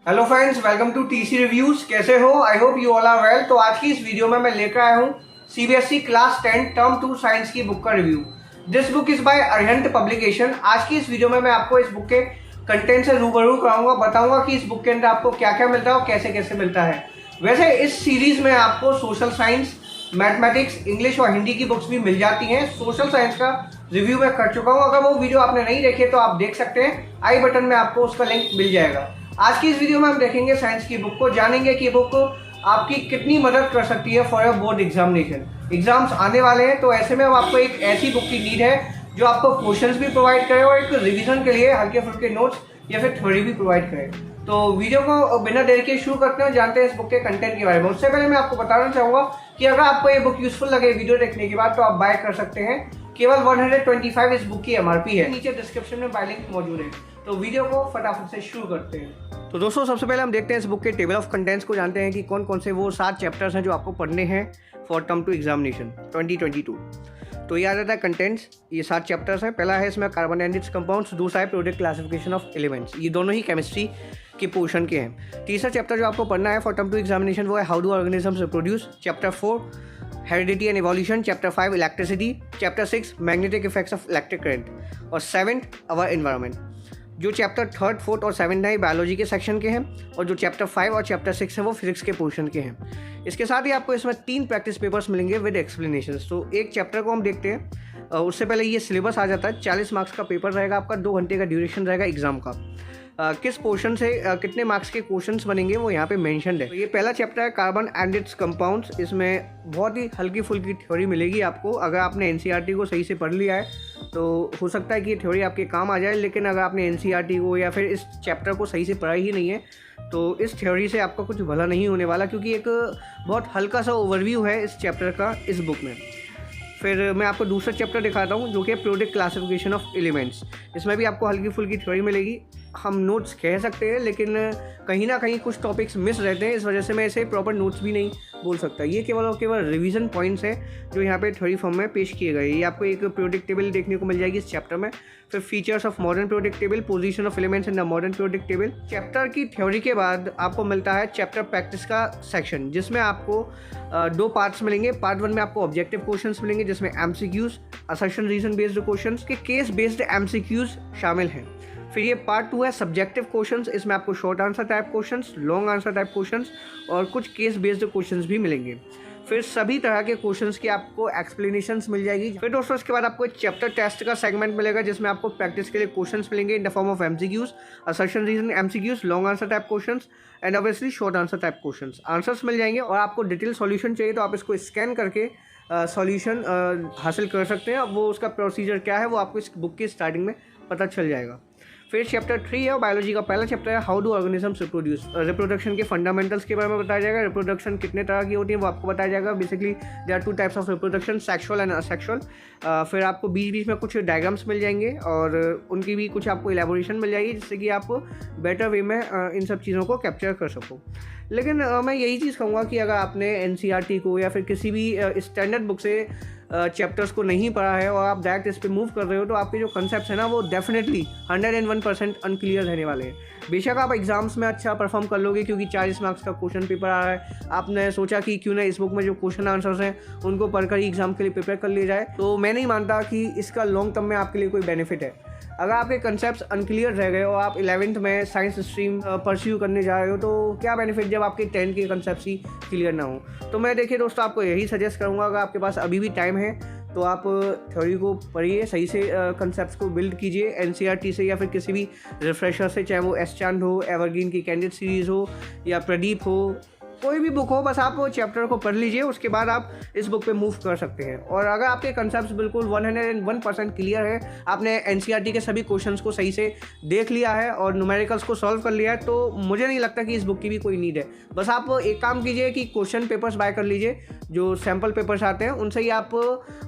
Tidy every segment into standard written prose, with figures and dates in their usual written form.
Hello friends, welcome to TC reviews. कैसे हो? I hope you all are well. तो आज की इस वीडियो में मैं लेकर आया हूँ सीबीएसई क्लास 10 टर्म 2 साइंस की बुक का review. This book is by Arihant publication. आज की इस वीडियो में मैं आपको इस बुक के कंटेंट से रूबरू कराऊंगा, बताऊंगा कि इस बुक के अंदर आपको क्या क्या मिलता है और कैसे कैसे मिलता है। वैसे इस सीरीज में आपको सोशल साइंस, मैथमेटिक्स, इंग्लिश और हिंदी की बुक्स भी मिल जाती हैं। सोशल साइंस का रिव्यू मैं कर चुका हूँ, अगर वो वीडियो आपने नहीं देखे तो आप देख सकते हैं, आई बटन में आपको उसका लिंक मिल जाएगा। आज की इस वीडियो में हम देखेंगे साइंस की बुक को, जानेंगे कि बुक आपकी कितनी मदद कर सकती है for your board examination. Exams आने वाले हैं, तो ऐसे में अब आपको एक ऐसी बुक की नीड है जो आपको क्वेश्चंस भी प्रोवाइड करे और एक रिवीजन के लिए हल्के फुल्के नोट्स या फिर थ्योरी भी प्रोवाइड करे। तो वीडियो को बिना देर के शुरू करते हैं, जानते हैं इस बुक के कंटेंट के बारे में। उससे पहले मैं आपको बताना चाहूंगा कि अगर आपको ये बुक यूजफुल लगे वीडियो देखने के बाद तो आप बाय कर सकते हैं। केवल 125 इस बुक की एमआरपी है। नीचे डिस्क्रिप्शन में बाय लिंक मौजूद है। तो वीडियो को फटाफट से शुरू करते हैं। तो दोस्तों, सबसे पहले हम देखते हैं इस बुक के टेबल ऑफ कंटेंट्स को, जानते हैं कि कौन कौन से वो 7 चैप्टर्स हैं जो आपको पढ़ने हैं फॉर टर्म 2 एग्जामिनेशन 2022। तो ये आ जाता है कंटेंट्स। ये 7 चैप्टर्स हैं। पहला है इसमें कार्बन एंड इट्स कंपाउंड्स, दूसरा है प्रोडक्ट क्लासिफिकेशन ऑफ एलिमेंट्स। ये दोनों ही केमिस्ट्री के पोर्शन के हैं। तीसरा चैप्टर जो आपको पढ़ना है फॉर टर्म 2 एग्जामिनेशन वो है how do organisms reproduce. Chapter 4 heredity and evolution. Chapter 5 electricity. Chapter 6 magnetic effects of electric current. और 7th अवर एनवायरनमेंट। जो चैप्टर 3rd, 4th और 7th है बायोलॉजी के सेक्शन के हैं, और जो चैप्टर 5 और चैप्टर 6 है वो फिजिक्स के पोर्शन के हैं। इसके साथ ही आपको इसमें 3 प्रैक्टिस पेपर्स मिलेंगे विद एक्सप्लेनेशन। तो एक चैप्टर को हम देखते हैं। उससे पहले ये सिलेबस आ जाता है। 40 मार्क्स का पेपर रहेगा आपका, 2 घंटे का ड्यूरेशन रहेगा एग्जाम का। किस पोर्शन से कितने मार्क्स के क्वेश्चंस बनेंगे वो यहाँ पे मेंशन्ड है। तो ये पहला चैप्टर है कार्बन एंड इट्स कंपाउंड्स। इसमें बहुत ही हल्की फुल्की थ्योरी मिलेगी आपको। अगर आपने एनसीईआरटी को सही से पढ़ लिया है तो हो सकता है कि ये थ्योरी आपके काम आ जाए, लेकिन अगर आपने एनसीईआरटी को या फिर इस चैप्टर को सही से पढ़ा ही नहीं है तो इस थ्योरी से आपका कुछ भला नहीं होने वाला, क्योंकि एक बहुत हल्का सा ओवरव्यू है इस चैप्टर का इस बुक में। फिर मैं आपको दूसरा चैप्टर दिखाता हूँ जो कि प्रोडक्ट क्लासिफिकेशन ऑफ एलिमेंट्स। इसमें भी आपको हल्की फुल्की थ्योरी मिलेगी। हम नोट्स कह सकते हैं, लेकिन कहीं ना कहीं कुछ टॉपिक्स मिस रहते हैं, इस वजह से मैं इसे प्रॉपर नोट्स भी नहीं बोल सकता। ये केवल और केवल रिवीजन पॉइंट्स हैं जो यहाँ पे थ्योरी फॉर्म में पेश किए गए। ये आपको एक प्रोडक्ट टेबल देखने को मिल जाएगी इस चैप्टर में। फिर features of modern product table, position of elements in the modern product table. Chapter की थ्योरी के बाद आपको मिलता है चैप्टर प्रैक्टिस का सेक्शन, जिसमें आपको 2 पार्ट्स मिलेंगे। पार्ट 1 में आपको ऑब्जेक्टिव क्वेश्चंस मिलेंगे, जिसमें MCQs, assertion reason based questions के केस बेस्ड एमसीक्यूज शामिल हैं। फिर ये पार्ट 2 है सब्जेक्टिव क्वेश्चंस। इसमें आपको short answer type questions, long answer type questions और कुछ केस बेस्ड क्वेश्चंस भी मिलेंगे। फिर सभी तरह के क्वेश्चंस की आपको एक्सप्लेनेशंस मिल जाएगी। फिर दोस्तों इसके बाद आपको एक चैप्टर टेस्ट का सेगमेंट मिलेगा, जिसमें आपको प्रैक्टिस के लिए क्वेश्चंस मिलेंगे in the form of MCQs, assertion reason MCQs, long answer type questions and obviously short answer type questions. Answers मिल जाएंगे और आपको डिटेल सॉल्यूशन चाहिए तो आप इसको स्कैन करके सॉल्यूशन हासिल कर सकते हैं। अब वो उसका प्रोसीजर क्या है वो आपको इस बुक की स्टार्टिंग में पता चल जाएगा। फिर चैप्टर 3 है बायोलॉजी का पहला चैप्टर है how do organisms reproduce. Reproduction के फंडामेंटल्स के बारे में बताया जाएगा। रिप्रोडक्शन कितने तरह की होती है वो आपको बताया जाएगा। Basically there are 2 types of reproduction, sexual and asexual. फिर आपको बीच बीच में कुछ डायग्राम्स मिल जाएंगे और उनकी भी कुछ आपको इलेबोरेशन मिल जाएगी, जिससे कि आप बेटर वे में इन सब चीज़ों को कैप्चर कर सको। लेकिन मैं यही चीज़ कहूँगा कि अगर आपने एनसीईआरटी को या फिर किसी भी स्टैंडर्ड बुक से चैप्टर्स को नहीं पढ़ा है और आप डायरेक्ट इस पर मूव कर रहे हो तो आपके जो कंसेप्ट है ना वो डेफिनेटली 101% अनक्लियर रहने वाले हैं। बेशक आप एग्जाम्स में अच्छा परफॉर्म कर लोगे, क्योंकि 40 मार्क्स का क्वेश्चन पेपर आ रहा है। आपने सोचा कि क्यों ना इस बुक में जो क्वेश्चन आंसर्स हैं उनको पढ़कर ही एग्जाम के लिए प्रिपेयर कर लिया जाए, तो मैं नहीं मानता कि इसका लॉन्ग टर्म में आपके लिए कोई बेनिफिट है। अगर आपके कंसेप्ट अनक्लियर रह गए और आप 11th में साइंस स्ट्रीम परस्यू करने जा रहे हो तो क्या बेनिफिट जब आपके 10th के कंसेप्ट ही क्लियर ना हो। तो मैं देखिए दोस्तों आपको यही सजेस्ट करूँगा, अगर आपके पास अभी भी टाइम है तो आप थ्योरी को पढ़िए, सही से कंसेप्ट्स को बिल्ड कीजिए एनसीईआरटी से या फिर किसी भी रिफ्रेशर से, चाहे वो एस चांद हो, एवरग्रीन की कैंडिडेट सीरीज़ हो या प्रदीप हो, कोई भी बुक हो, बस आप वो चैप्टर को पढ़ लीजिए, उसके बाद आप इस बुक पे मूव कर सकते हैं। और अगर आपके कंसेप्ट्स बिल्कुल 101% क्लियर है, आपने एनसीईआरटी के सभी क्वेश्चंस को सही से देख लिया है और न्यूमेरिकल्स को सॉल्व कर लिया है, तो मुझे नहीं लगता कि इस बुक की भी कोई नीड है। बस आप एक काम कीजिए कि क्वेश्चन पेपर्स बाय कर लीजिए, जो सैम्पल पेपर्स आते हैं उनसे ही आप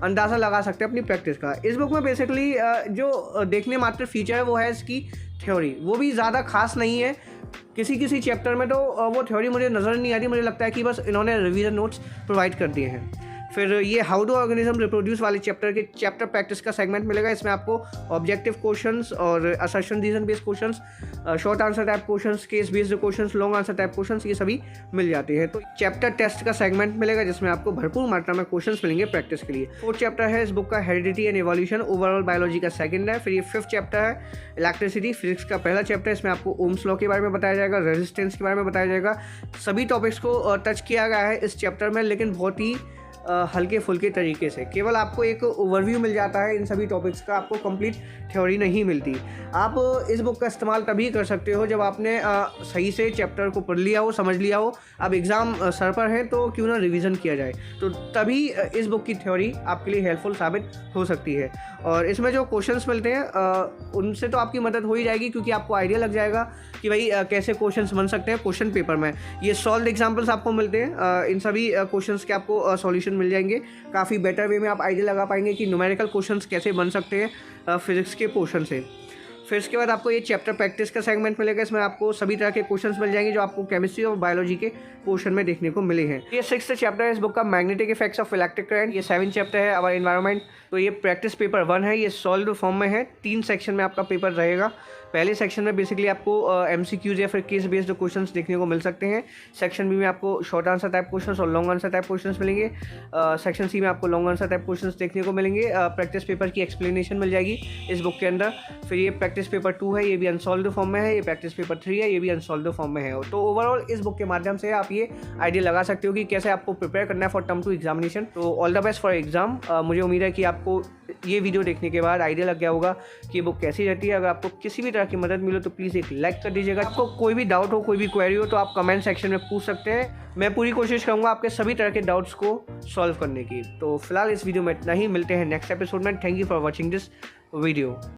अंदाज़ा लगा सकते हैं अपनी प्रैक्टिस का। इस बुक में बेसिकली जो देखने मात्र फीचर है वो है इसकी थ्योरी, वो भी ज़्यादा खास नहीं है। किसी किसी चैप्टर में तो वो थ्योरी मुझे नज़र नहीं आ रही, मुझे लगता है कि बस इन्होंने रिवीजन नोट्स प्रोवाइड कर दिए हैं। फिर ये हाउ डू ऑर्गेनिज्म रिप्रोड्यूस वाले चैप्टर के चैप्टर प्रैक्टिस का सेगमेंट मिलेगा। इसमें आपको ऑब्जेक्टिव क्वेश्चंस और assertion reason based questions, short answer type questions, case based questions, long answer type questions, ये सभी मिल जाते हैं। तो चैप्टर टेस्ट का सेगमेंट मिलेगा जिसमें आपको भरपूर मात्रा में क्वेश्चंस मिलेंगे प्रैक्टिस के लिए। 4th चैप्टर है इस बुक का heredity and evolution, overall biology का सेकंड है। फिर ये 5th चैप्टर है इलेक्ट्रिसिटी, फिजिक्स का पहला चैप्टर है। इसमें आपको ओम्स लॉ के बारे में बताया जाएगा, रेजिस्टेंस के बारे में बताया जाएगा। सभी टॉपिक्स को टच किया गया है इस चैप्टर में, लेकिन बहुत ही हल्के फुल्के तरीके से। केवल आपको एक ओवरव्यू मिल जाता है इन सभी टॉपिक्स का, आपको कंप्लीट थ्योरी नहीं मिलती। आप इस बुक का इस्तेमाल तभी कर सकते हो जब आपने सही से चैप्टर को पढ़ लिया हो, समझ लिया हो। अब एग्ज़ाम सर पर है तो क्यों ना रिवीजन किया जाए, तो तभी इस बुक की थ्योरी आपके लिए हेल्पफुल साबित हो सकती है। और इसमें जो क्वेश्चंस मिलते हैं उनसे तो आपकी मदद हो ही जाएगी, क्योंकि आपको आइडिया लग जाएगा कि भाई कैसे क्वेश्चंस बन सकते हैं क्वेश्चन पेपर में। ये सॉल्व एग्जाम्पल्स आपको मिलते हैं, इन सभी क्वेश्चंस के आपको सॉल्यूशन मिल जाएंगे। काफ़ी बेटर वे में आप आइडिया लगा पाएंगे कि न्यूमेरिकल क्वेश्चंस कैसे बन सकते हैं फिजिक्स के पोर्शन से। फिर इसके बाद आपको ये चैप्टर प्रैक्टिस का सेगमेंट मिलेगा। इसमें आपको सभी तरह के क्वेश्चंस मिल जाएंगे जो आपको केमिस्ट्री और बायोलॉजी के पोर्शन में देखने को मिले हैं। ये 6th चैप्टर है इस बुक का magnetic effects of electric current. ये 7th चैप्टर है आवर एनवायरनमेंट। तो ये प्रैक्टिस पेपर 1 है, ये सॉल्व फॉर्म में है। 3 सेक्शन में आपका पेपर रहेगा। पहले सेक्शन में बेसिकली आपको MCQs या फिर केस बेस्ड क्वेश्चंस देखने को मिल सकते हैं। सेक्शन बी में आपको शॉर्ट आंसर टाइप क्वेश्चंस और लॉन्ग आंसर टाइप क्वेश्चंस मिलेंगे। सेक्शन सी में आपको लॉन्ग आंसर टाइप क्वेश्चंस देखने को मिलेंगे। प्रैक्टिस पेपर की एक्सप्लेनेशन मिल जाएगी इस बुक के अंदर। फिर ये प्रैक्टिस पेपर 2 है, ये भी अनसॉल्व फॉर्म में है। ये प्रैक्टिस पेपर 3 है, ये भी अनसॉल्व फॉर्म में है। तो ओवरऑल इस बुक के माध्यम से आप ये आइडिया लगा सकते हो कि कैसे आपको प्रिपेयर करना है फॉर टर्म 2 एग्जामिनेशन। तो all the best for exam. मुझे उम्मीद है कि आपको ये वीडियो देखने के बाद आइडिया लग गया होगा कि ये बुक कैसी रहती है। अगर आपको किसी भी तरह की मदद मिले तो प्लीज़ एक लाइक कर दीजिएगा। आपको कोई भी डाउट हो, कोई भी क्वेरी हो तो आप कमेंट सेक्शन में पूछ सकते हैं। मैं पूरी कोशिश करूँगा आपके सभी तरह के डाउट्स को सॉल्व करने की। तो फिलहाल इस वीडियो में इतना ही, मिलते हैं नेक्स्ट एपिसोड में। Thank you for watching this video.